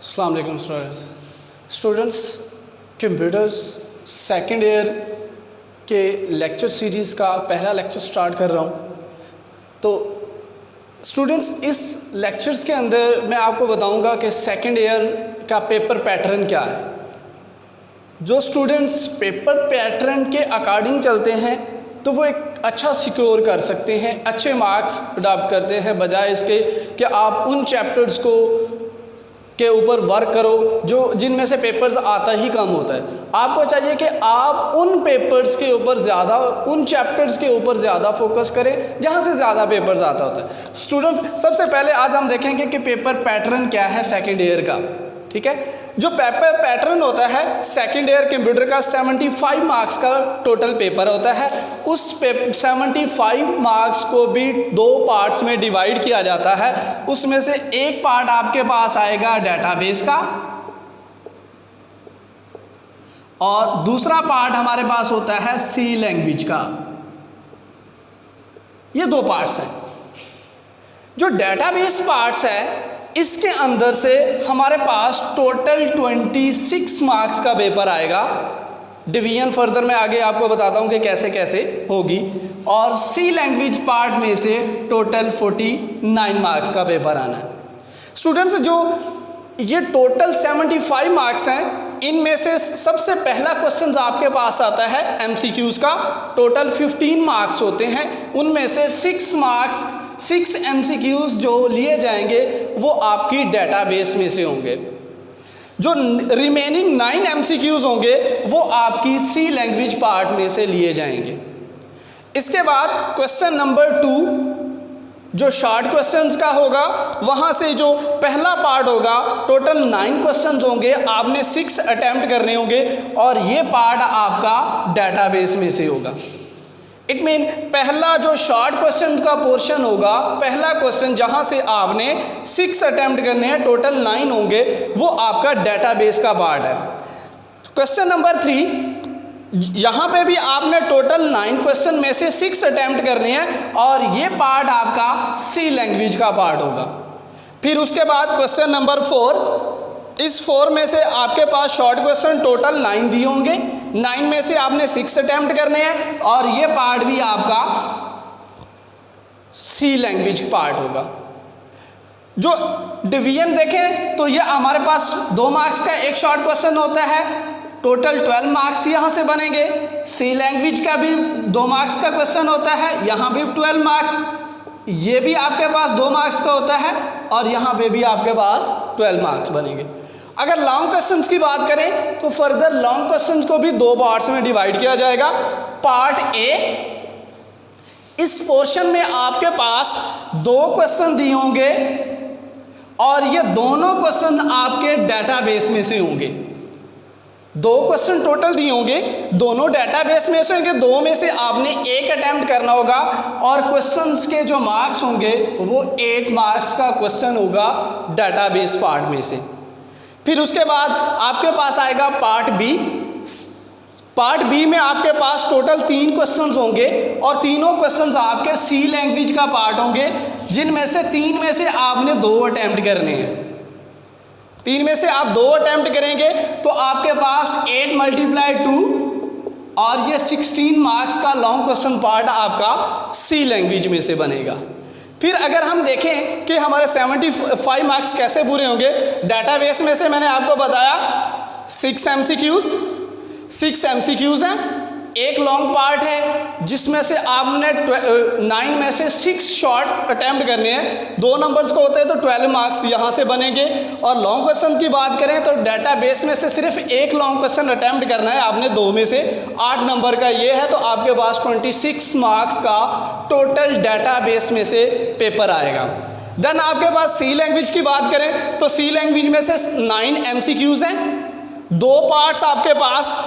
अस्सलाम वालेकुम students, computers second year के लेक्चर सीरीज़ का पहला लेक्चर स्टार्ट कर रहा हूँ। तो स्टूडेंट्स, इस लेक्चर्स के अंदर मैं आपको बताऊँगा कि सेकंड ईयर का पेपर पैटर्न क्या है। जो स्टूडेंट्स पेपर पैटर्न के अकॉर्डिंग चलते हैं तो वो एक अच्छा सिक्योर कर सकते हैं, अच्छे मार्क्स अडॉप्ट करते हैं, बजाय इसके कि आप उन चैप्टर्स को के ऊपर वर्क करो जो जिनमें से पेपर्स आता ही कम होता है। आपको चाहिए कि आप उन पेपर्स के ऊपर ज़्यादा, उन चैप्टर्स के ऊपर ज़्यादा फोकस करें जहाँ से ज़्यादा पेपर्स आता होता है। स्टूडेंट, सबसे पहले आज हम देखेंगे कि पेपर पैटर्न क्या है सेकंड ईयर का। ठीक है, जो पेपर पैटर्न होता है सेकंड ईयर कंप्यूटर का 75 मार्क्स का टोटल पेपर होता है। उस 75 मार्क्स को भी दो पार्ट्स में डिवाइड किया जाता है। उसमें से एक पार्ट आपके पास आएगा डेटाबेस का और दूसरा पार्ट हमारे पास होता है सी लैंग्वेज का। ये दो पार्ट्स हैं। जो डेटाबेस पार्ट्स है इसके अंदर से हमारे पास टोटल 26 मार्क्स का पेपर आएगा। डिवीजन फर्दर में आगे आपको बताता हूँ कि कैसे कैसे होगी। और सी लैंग्वेज पार्ट में से टोटल 49 मार्क्स का पेपर आना है। स्टूडेंट्स, जो ये टोटल 75 मार्क्स हैं, इनमें से सबसे पहला क्वेश्चन आपके पास आता है एमसीक्यूज का। टोटल 15 मार्क्स होते हैं, उनमें से 6 एमसीक्यूज जो लिए जाएंगे वो आपकी डेटाबेस में से होंगे। जो रिमेनिंग 9 एमसीक्यूज होंगे वो आपकी सी लैंग्वेज पार्ट में से लिए जाएंगे। इसके बाद क्वेश्चन नंबर 2 जो शॉर्ट क्वेश्चंस का होगा, वहाँ से जो पहला पार्ट होगा टोटल 9 क्वेश्चंस होंगे, आपने 6 अटेम्प्ट करने होंगे और ये पार्ट आपका डेटाबेस में से होगा। इट मीन पहला जो शॉर्ट क्वेश्चन का पोर्शन होगा, पहला क्वेश्चन जहां से आपने 6 अटेम्प्ट करने हैं, टोटल 9 होंगे, वो आपका डेटाबेस का पार्ट है। क्वेश्चन नंबर 3, यहाँ पे भी आपने टोटल 9 क्वेश्चन में से 6 अटेम्प्ट करने हैं और ये पार्ट आपका सी लैंग्वेज का पार्ट होगा। फिर उसके बाद क्वेश्चन नंबर 4, इस 4 में से आपके पास शॉर्ट क्वेश्चन टोटल 9 दिए होंगे, 9 में से आपने 6 अटेम्प्ट करने हैं और ये पार्ट भी आपका सी लैंग्वेज पार्ट होगा। जो डिवीजन देखें तो ये हमारे पास 2 मार्क्स का एक शॉर्ट क्वेश्चन होता है, टोटल 12 मार्क्स यहाँ से बनेंगे। सी लैंग्वेज का भी 2 मार्क्स का क्वेश्चन होता है, यहाँ भी 12 मार्क्स। ये भी आपके पास 2 मार्क्स का होता है और यहाँ पे भी आपके पास 12 मार्क्स बनेंगे। अगर लॉन्ग क्वेश्चंस की बात करें तो फर्दर लॉन्ग क्वेश्चंस को भी 2 पार्ट्स में डिवाइड किया जाएगा। पार्ट ए, इस पोर्शन में आपके पास 2 क्वेश्चन दिए होंगे और ये दोनों क्वेश्चन आपके डेटाबेस में से होंगे। 2 क्वेश्चन टोटल दिए होंगे, दोनों डेटाबेस में से होंगे, 2 में से आपने एक अटेम्प्ट करना होगा और क्वेश्चंस के जो मार्क्स होंगे वो 8 मार्क्स का क्वेश्चन होगा डेटाबेस पार्ट में से। फिर उसके बाद आपके पास आएगा पार्ट बी। पार्ट बी में आपके पास टोटल 3 क्वेश्चंस होंगे और तीनों क्वेश्चंस आपके सी लैंग्वेज का पार्ट होंगे, जिनमें से 3 में से आपने 2 अटेम्प्ट करने हैं। 3 में से आप 2 अटेम्प्ट करेंगे तो आपके पास 8 × 2 और ये 16 मार्क्स का लॉन्ग क्वेश्चन पार्ट आपका सी लैंग्वेज में से बनेगा। फिर अगर हम देखें कि हमारे 75 मार्क्स कैसे पूरे होंगे, डेटाबेस में से मैंने आपको बताया 6 एमसीक्यूज हैं, एक लॉन्ग पार्ट है जिसमें से आपने 9 में से 6 शॉर्ट अटेम्प्ट करने हैं। 2 नंबर्स को होते हैं तो 12 मार्क्स यहाँ से बनेंगे। और लॉन्ग क्वेश्चन की बात करें तो डेटाबेस में से सिर्फ एक लॉन्ग क्वेश्चन अटेम्प्ट करना है आपने, 2 में से 8 नंबर का ये है, तो आपके पास 26 मार्क्स का टोटल डेटाबेस में से पेपर आएगा। देन आपके पास सी लैंग्वेज की बात करें तो सी लैंग्वेज में से 9 एमसीक्यूज हैं, 2 पार्ट्स आपके पास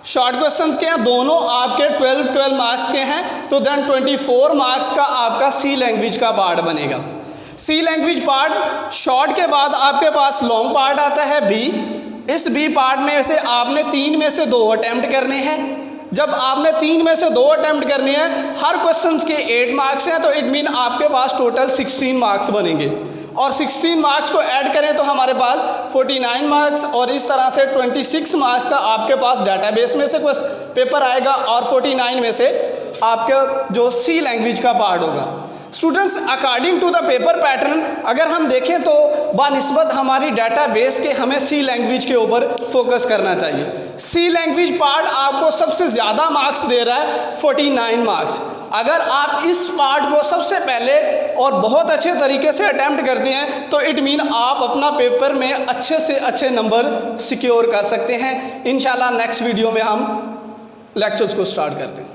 शॉर्ट क्वेश्चंस के हैं, दोनों आपके 12 मार्क्स के हैं, तो देन 24 मार्क्स का आपका सी लैंग्वेज का पार्ट बनेगा। सी लैंग्वेज पार्ट शॉर्ट के बाद आपके पास लॉन्ग पार्ट आता है बी। इस बी पार्ट में से आपने 3 में से 2 अटेम्प्ट करने हैं। जब आपने 3 में से 2 अटेम्प्ट करने हैं, हर क्वेश्चन के 8 मार्क्स हैं, तो इट मीन आपके पास टोटल 16 मार्क्स बनेंगे। और 16 मार्क्स को ऐड करें तो हमारे पास 49 मार्क्स, और इस तरह से 26 मार्क्स का आपके पास डाटाबेस में से पेपर आएगा और 49 में से आपका जो सी लैंग्वेज का पार्ट होगा। Students, according to the paper pattern अगर हम देखें तो बानिस्बत हमारी डाटाबेस के हमें सी लैंग्वेज के ऊपर फोकस करना चाहिए। सी लैंग्वेज पार्ट आपको सबसे ज़्यादा मार्क्स दे रहा है 49 मार्क्स। अगर आप इस पार्ट को सबसे पहले और बहुत अच्छे तरीके से अटैम्प्ट करते हैं तो इट मीन आप अपना पेपर में अच्छे से अच्छे नंबर सिक्योर कर सकते हैं। इंशाल्लाह नेक्स्ट वीडियो में हम लेक्चर्स को स्टार्ट करते हैं।